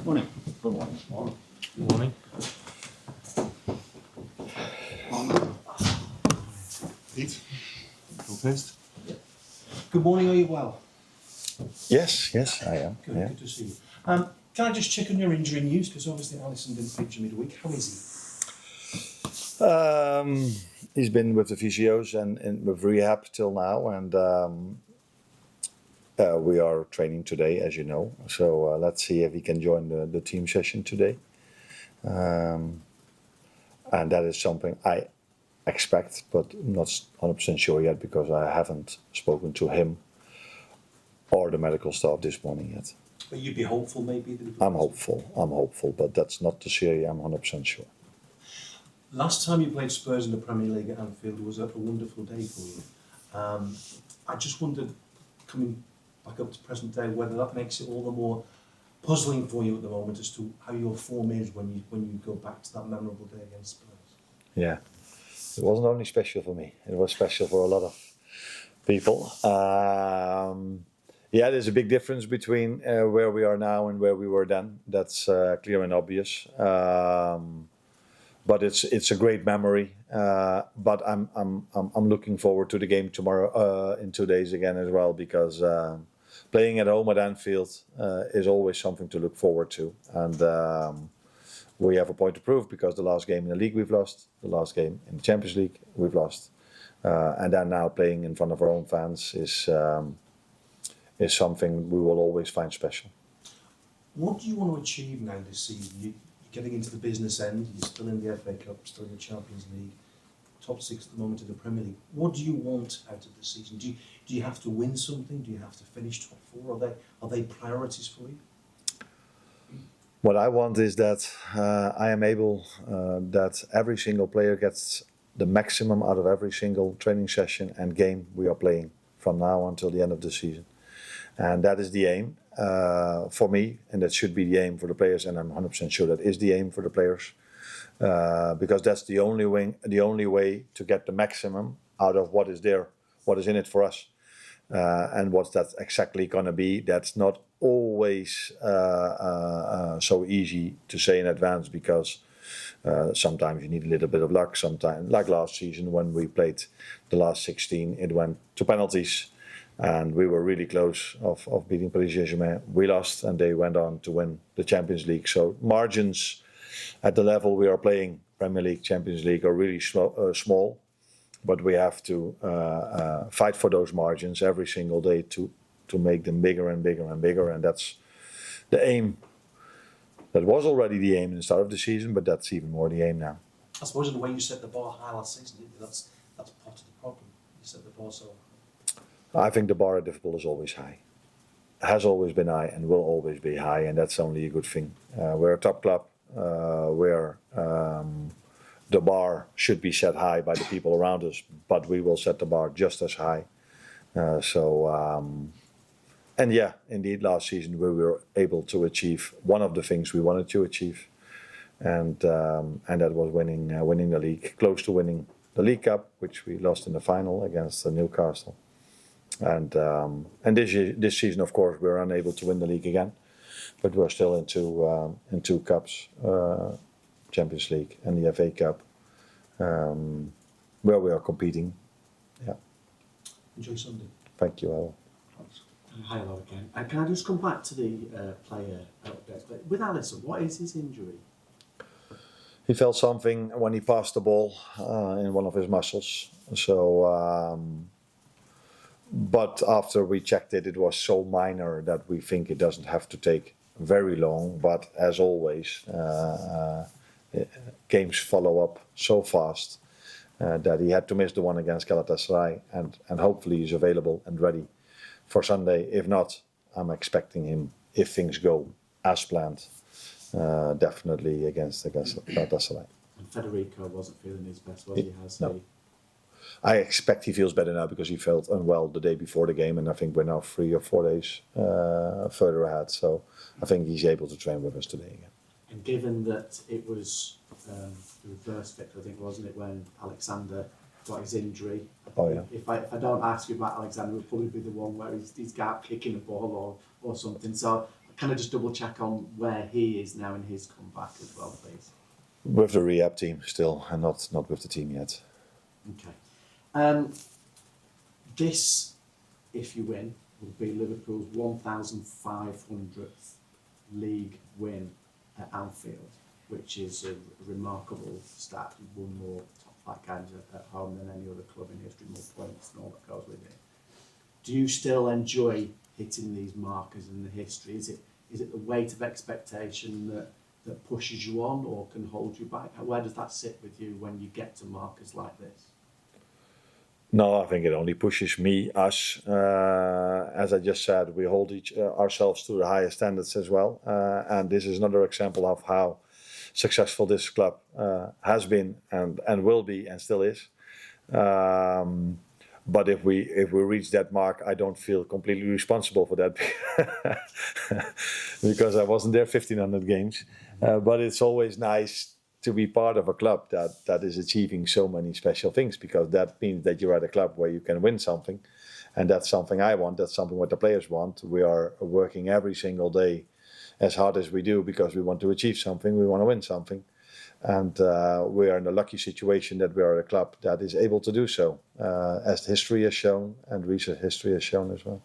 Morning. Good morning. Good morning. Pete? Go first. Good morning, are you well? Yes, I am. Good, Yeah. good to see you. Can I just check on your injury news? Because obviously Alisson didn't feature midweek. How is He's been with the physios and with rehab till now, and we are training today, as you know. So let's see if he can join the team session today. And that is something I expect, but not 100% sure yet because I haven't spoken to him or the medical staff this morning yet. But you'd be hopeful maybe? That I'm hopeful, but that's not to say I'm 100% sure. Last time you played Spurs in the Premier League at Anfield was a wonderful day for you. I just wondered, coming back up to present day, whether that makes it all the more puzzling for you at the moment as to how your form is when you go back to that memorable day against Spurs. Yeah, it wasn't only special for me; it was special for a lot of people. Yeah, there's a big difference between where we are now and where we were then. That's clear and obvious. But it's a great memory. But I'm looking forward to the game tomorrow in 2 days again as well, because playing at home at Anfield is always something to look forward to. And we have a point to prove, because the last game in the league we've lost, the last game in the Champions League we've lost, and then now playing in front of our own fans is something we will always find special. What do you want to achieve now this season? You're getting into the business end, you're still in the FA Cup, still in the Champions League, top six at the moment in the Premier League. What do you want out of the season? Do you have to win something? Do you have to finish top four? Are they priorities for you? What I want is that I am able, that every single player gets the maximum out of every single training session and game we are playing from now until the end of the season. And that is the aim for me, and that should be the aim for the players, and I'm 100% sure that is the aim for the players, because that's the only way to get the maximum out of what is there, what is in it for us. And what's that exactly going to be, that's not always so easy to say in advance, because sometimes you need a little bit of luck. Sometimes, like last season when we played the last 16, it went to penalties. And we were really close of beating Paris Saint-Germain. We lost, and they went on to win the Champions League. So margins at the level we are playing, Premier League, Champions League, are really small. But we have to fight for those margins every single day to make them bigger and bigger and bigger. And that's the aim. That was already the aim in the start of the season, but that's even more the aim now. I suppose in the way you set the bar high last season, that's part of the problem. You set the bar so high. I think the bar at Liverpool is always high. Has always been high and will always be high, and that's only a good thing. We're a top club where the bar should be set high by the people around us, but we will set the bar just as high. And yeah, indeed, last season we were able to achieve one of the things we wanted to achieve, and that was winning the league, close to winning the League Cup, which we lost in the final against Newcastle. And this season, of course, we were unable to win the league again, but we're still in two cups, Champions League and the FA Cup, where we are competing. Yeah. Enjoy Sunday. Thank you, Al. Hi, hello again. Can I just come back to the player updates? But with Alisson, what is his injury? He felt something when he passed the ball in one of his muscles. So. But after we checked it, it was so minor that we think it doesn't have to take very long. But as always, games follow up so fast that he had to miss the one against Galatasaray, and hopefully he's available and ready for Sunday. If not, I'm expecting him, if things go as planned, definitely against Galatasaray. And Federico wasn't feeling his best, was he? No. I expect he feels better now, because he felt unwell the day before the game, and I think we're now 3 or 4 days further ahead. So I think he's able to train with us today again. And given that it was the reverse fix, I think, wasn't it, when Alexander got his injury? Oh yeah. If I don't ask you about Alexander, it will probably be the one where he's gap kicking a ball or something. So Can I just double check on where he is now in his comeback as well, please? With the rehab team still, and not with the team yet. Okay. This, if you win, will be Liverpool's 1,500th league win at Anfield, which is a remarkable stat. You've won more top flight games at home than any other club in history, more points and all that goes with it. Do you still enjoy hitting these markers in the history? Is it the weight of expectation that pushes you on or can hold you back? Where does that sit with you when you get to markers like this? No, I think it only pushes us. As I just said, we hold ourselves to the highest standards as well. And this is another example of how successful this club has been and will be and still is. But if we reach that mark, I don't feel completely responsible for that because I wasn't there 1,500 games. But it's always nice to be part of a club that is achieving so many special things, because that means that you're at a club where you can win something, and that's something I want. That's something what the players want. We are working every single day as hard as we do because we want to achieve something. We want to win something. And we are in a lucky situation that we are a club that is able to do so, as history has shown and recent history has shown as well.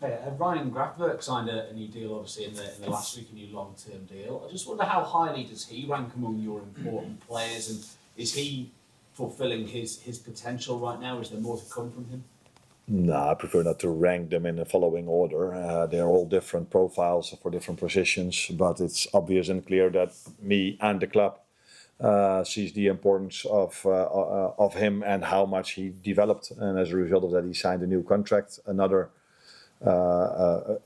Hey, Ryan Grafberg signed a new deal, obviously, in the last week, a new long-term deal. I just wonder, how highly does he rank among your important players, and is he fulfilling his potential right now? Is there more to come from him? No, I prefer not to rank them in the following order. They're all different profiles for different positions, but it's obvious and clear that me and the club sees the importance of him and how much he developed, and as a result of that, he signed a new contract. Another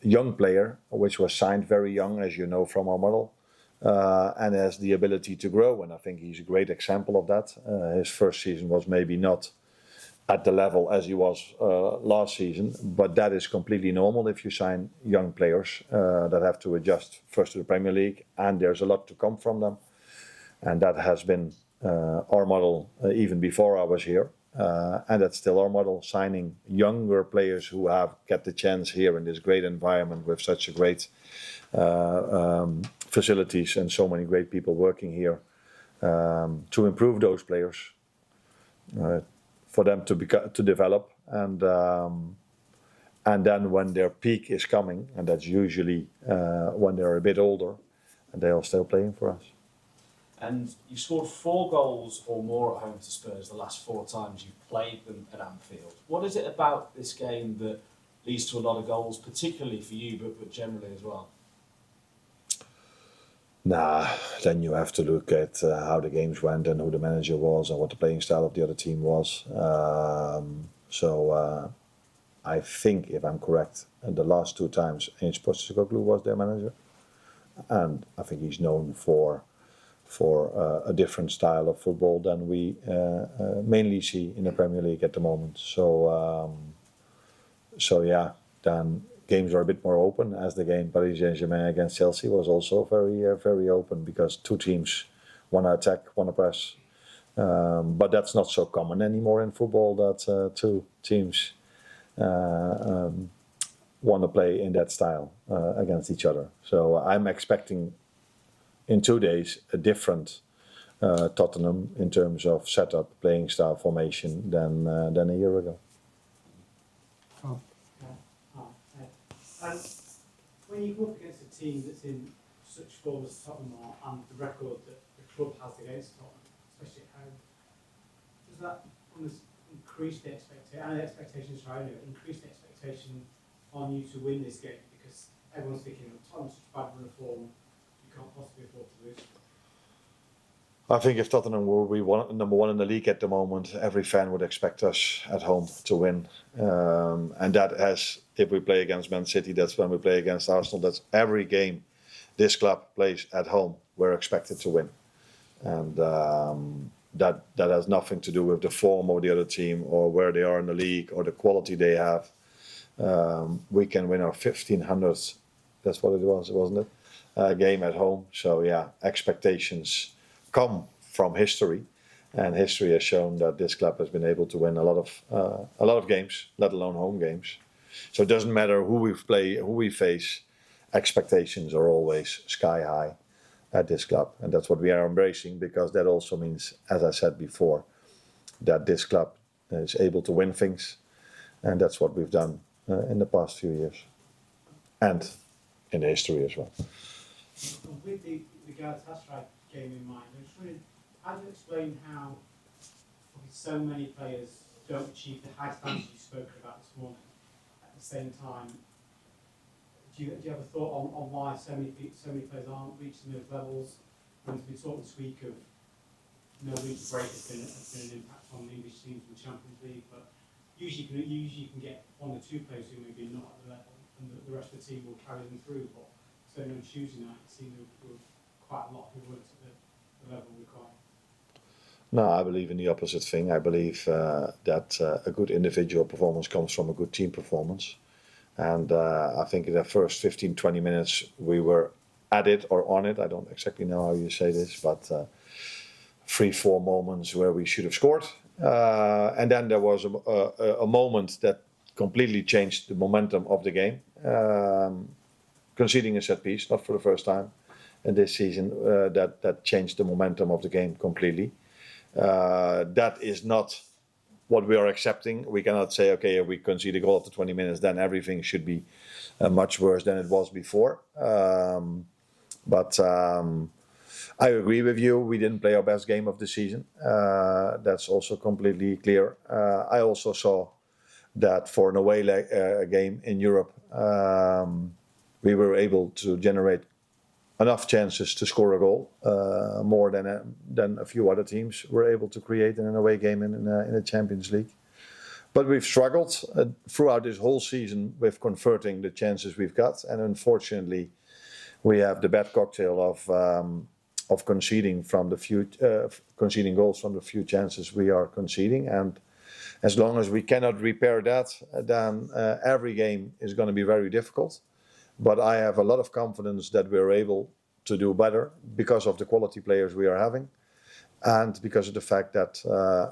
young player, which was signed very young, as you know from our model, and has the ability to grow, and I think he's a great example of that. His first season was maybe not at the level as he was last season, but that is completely normal if you sign young players that have to adjust first to the Premier League, and there's a lot to come from them. And that has been our model even before I was here, and that's still our model, signing younger players who have get the chance here in this great environment with such a great facilities and so many great people working here, to improve those players, for them to develop, and then when their peak is coming, and that's usually when they're a bit older, and they are still playing for us. And you've scored 4 goals or more at home to Spurs the last 4 times you've played them at Anfield. What is it about this game that leads to a lot of goals, particularly for you, but generally as well? Nah, then you have to look at how the games went and who the manager was and what the playing style of the other team was. I think, if I'm correct, the last 2 times Ange Postecoglou was their manager, and I think he's known for a different style of football than we mainly see in the Premier League at the moment. So yeah, then games are a bit more open, as the game Paris Saint-Germain against Chelsea was also very open, because 2 teams want to attack, want to press. But that's not so common anymore in football, that 2 teams want to play in that style against each other. So I'm expecting in 2 days a different Tottenham in terms of setup, playing style, formation than a year ago. When you go up against a team that's in such form as Tottenham are, and the record that the club has against Tottenham, especially at home, does that almost increase the expectation? And the expectations are increase the expectation on you to win this game, because everyone's thinking, Tottenham's such bad run of form, you can't possibly afford to lose. I think if Tottenham were number 1 in the league at the moment, every fan would expect us at home to win. And that has, if we play against Man City, that's when we play against Arsenal, that's every game this club plays at home, we're expected to win. And that has nothing to do with the form of the other team or where they are in the league or the quality they have. We can win our 1500th, that's what it was, wasn't it? Game at home. So yeah, expectations come from history, and history has shown that this club has been able to win a lot of games, let alone home games. So it doesn't matter who we play, who we face. Expectations are always sky high at this club, and that's what we are embracing, because that also means, as I said before, that this club is able to win things, and that's what we've done in the past few years, and in the history as well. And with the Galatasaray game in mind, I'm just wondering, how do you explain how so many players don't achieve the high standards you spoke about this morning? At the same time, do you have a thought on why so many players aren't reaching those levels? We've been talking this week of no week break has been an impact on the English teams in the Champions League, but usually you can get one or two players who maybe not at the level, and the rest of the team will carry them through. But certainly on Tuesday night, it seemed there were quite a lot who weren't at the level required. No, I believe in the opposite thing. I believe that a good individual performance comes from a good team performance. And I think in the first 15, 20 minutes we were at it or on it. I don't exactly know how you say this, but 3-4 moments where we should have scored. And then there was a moment that completely changed the momentum of the game. Conceding a set piece, not for the first time in this season, that changed the momentum of the game completely. That is not what we are accepting. We cannot say, okay, if we concede a goal after 20 minutes, then everything should be much worse than it was before. But I agree with you. We didn't play our best game of the season. That's also completely clear. I also saw that for an away game in Europe, we were able to generate enough chances to score a goal, more than a few other teams were able to create in an away game in the Champions League. But we've struggled throughout this whole season with converting the chances we've got, and unfortunately, we have the bad cocktail of conceding conceding goals from the few chances we are conceding. And as long as we cannot repair that, then every game is going to be very difficult. But I have a lot of confidence that we're able to do better because of the quality players we are having, and because of the fact that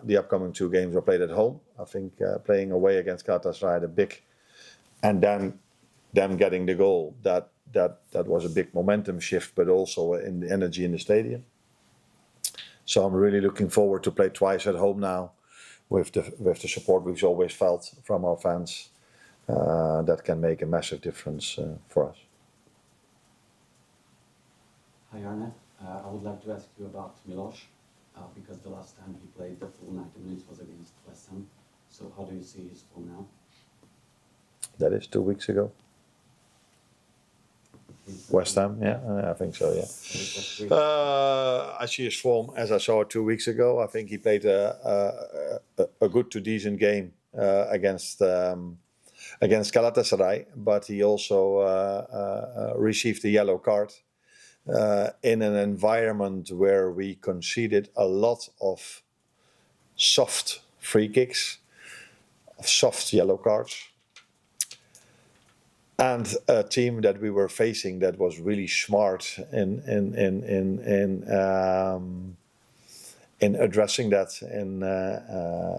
the upcoming 2 games are played at home. I think playing away against Galatasaray, the big, and then them getting the goal, that was a big momentum shift, but also in the energy in the stadium. So I'm really looking forward to play twice at home now, with the support we've always felt from our fans. That can make a massive difference for us. Hi Arne, I would like to ask you about Milos, because the last time he played the full 90 minutes was against West Ham. So how do you see his form now? That is 2 weeks ago. West Ham, yeah, I think so, yeah. I see his form as I saw it 2 weeks ago. I think he played a good to decent game against Galatasaray, but he also received a yellow card in an environment where we conceded a lot of soft free kicks, soft yellow cards, and a team that we were facing that was really smart in addressing that.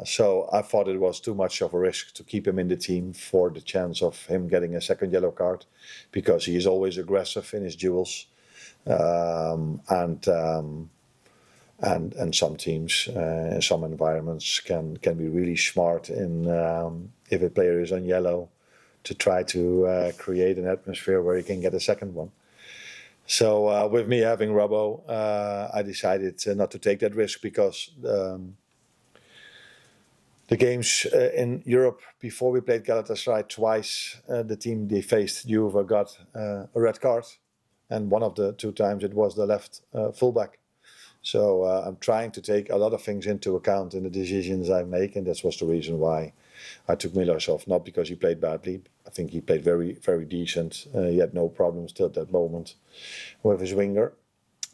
So I thought it was too much of a risk to keep him in the team for the chance of him getting a second yellow card, because he is always aggressive in his duels, and some teams in some environments can be really smart in if a player is on yellow, to try to create an atmosphere where he can get a second one. So with me having Robbo, I decided not to take that risk, because the games in Europe before we played Galatasaray twice, the team they faced, Juve, got a red card, and one of the 2 times it was the left fullback. So I'm trying to take a lot of things into account in the decisions I make, and that was the reason why I took Milos off. Not because he played badly. I think he played very, very decent. He had no problems till that moment with his winger.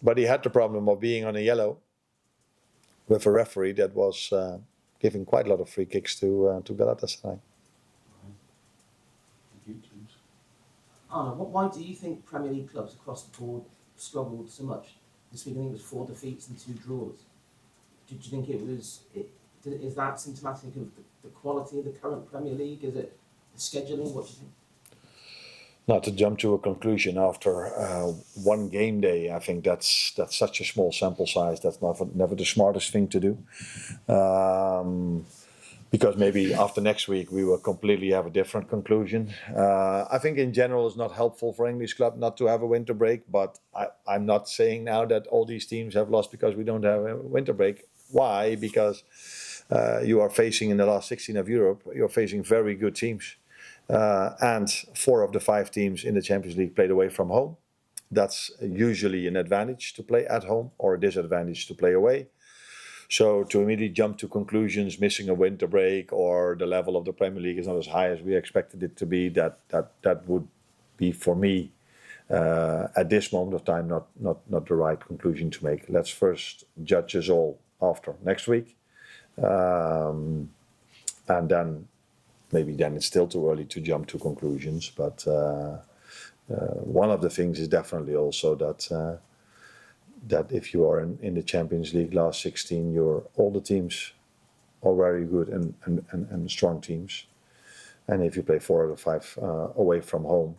But he had the problem of being on a yellow with a referee that was giving quite a lot of free kicks to Galatasaray. Arne, why do you think Premier League clubs across the board struggled so much? This week I think it was 4 defeats and 2 draws. Do you think is that symptomatic of the quality of the current Premier League? Is it The scheduling, what do you think? Not to jump to a conclusion after one game day, I think that's such a small sample size. That's never the smartest thing to do. Because maybe after next week we will completely have a different conclusion. I think in general it's not helpful for English club not to have a winter break, but I'm not saying now that all these teams have lost because we don't have a winter break. Why? Because you are facing in the last 16 of Europe, you're facing very good teams. And 4 of the 5 teams in the Champions League played away from home. That's usually an advantage to play at home or a disadvantage to play away. So to immediately jump to conclusions, missing a winter break or the level of the Premier League is not as high as we expected it to be, that would be for me at this moment of time not the right conclusion to make. Let's first judge us all after next week, and then maybe then it's still too early to jump to conclusions. But one of the things is definitely also that if you are in the Champions League last 16, all the teams are very good and strong teams. And if you play 4 out of 5 away from home,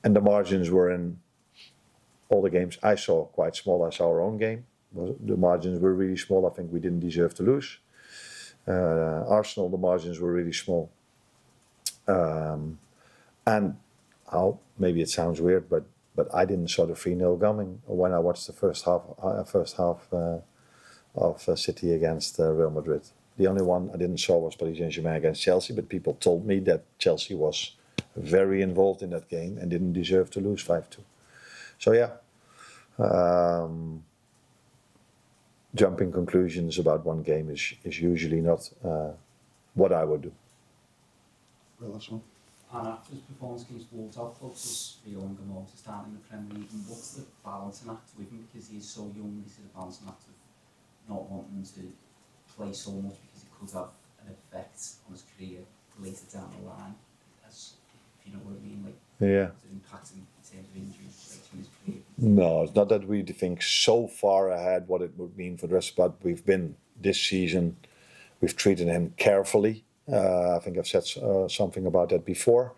and the margins were in all the games I saw quite small. I saw our own game. The margins were really small. I think we didn't deserve to lose. Arsenal, the margins were really small. And maybe it sounds weird, but I didn't saw the 3-0 coming when I watched the first half of City against Real Madrid. The only one I didn't saw was Paris Saint-Germain against Chelsea, but people told me that Chelsea was very involved in that game and didn't deserve to lose 5-2. So yeah, jumping conclusions about one game is usually not what I would do. Well, that's one. And after his performance against Wolves, how close is Rio and Gamor to starting in the Premier League? And what's the balancing act with him? Because he's so young, this is a balancing act of not wanting to play so much because it could have an effect on his career later down the line. As, if you know what I mean, like, Yeah. the impact in terms of injuries later in his career. No, it's not that we think so far ahead what it would mean for the rest, but we've been this season, we've treated him carefully. I think I've said something about that before,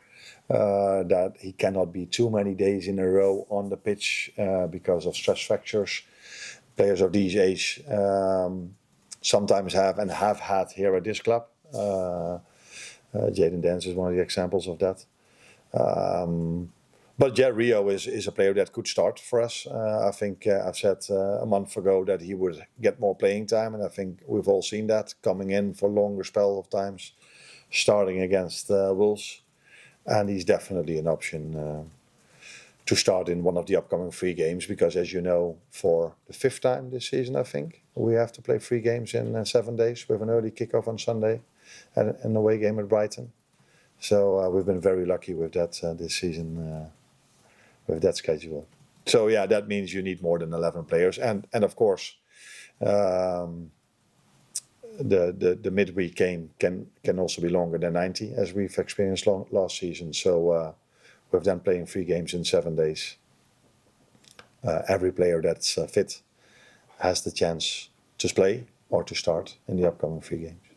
that he cannot be too many days in a row on the pitch because of stress fractures. Players of these age sometimes have and have had here at this club. Jadon Dance is one of the examples of that. But yeah, Rio is a player that could start for us. I think I've said a month ago that he would get more playing time, and I think we've all seen that coming in for longer spell of times, starting against Wolves, and he's definitely an option to start in one of the upcoming 3 games, because as you know, for the 5th time this season, I think we have to play 3 games in 7 days with an early kickoff on Sunday and an away game at Brighton. So we've been very lucky with that this season. With that schedule. So yeah, that means you need more than 11 players, and of course the midweek game can also be longer than 90, as we've experienced last season. So with them playing 3 games in 7 days, every player that's fit has the chance to play or to start in the upcoming 3 games.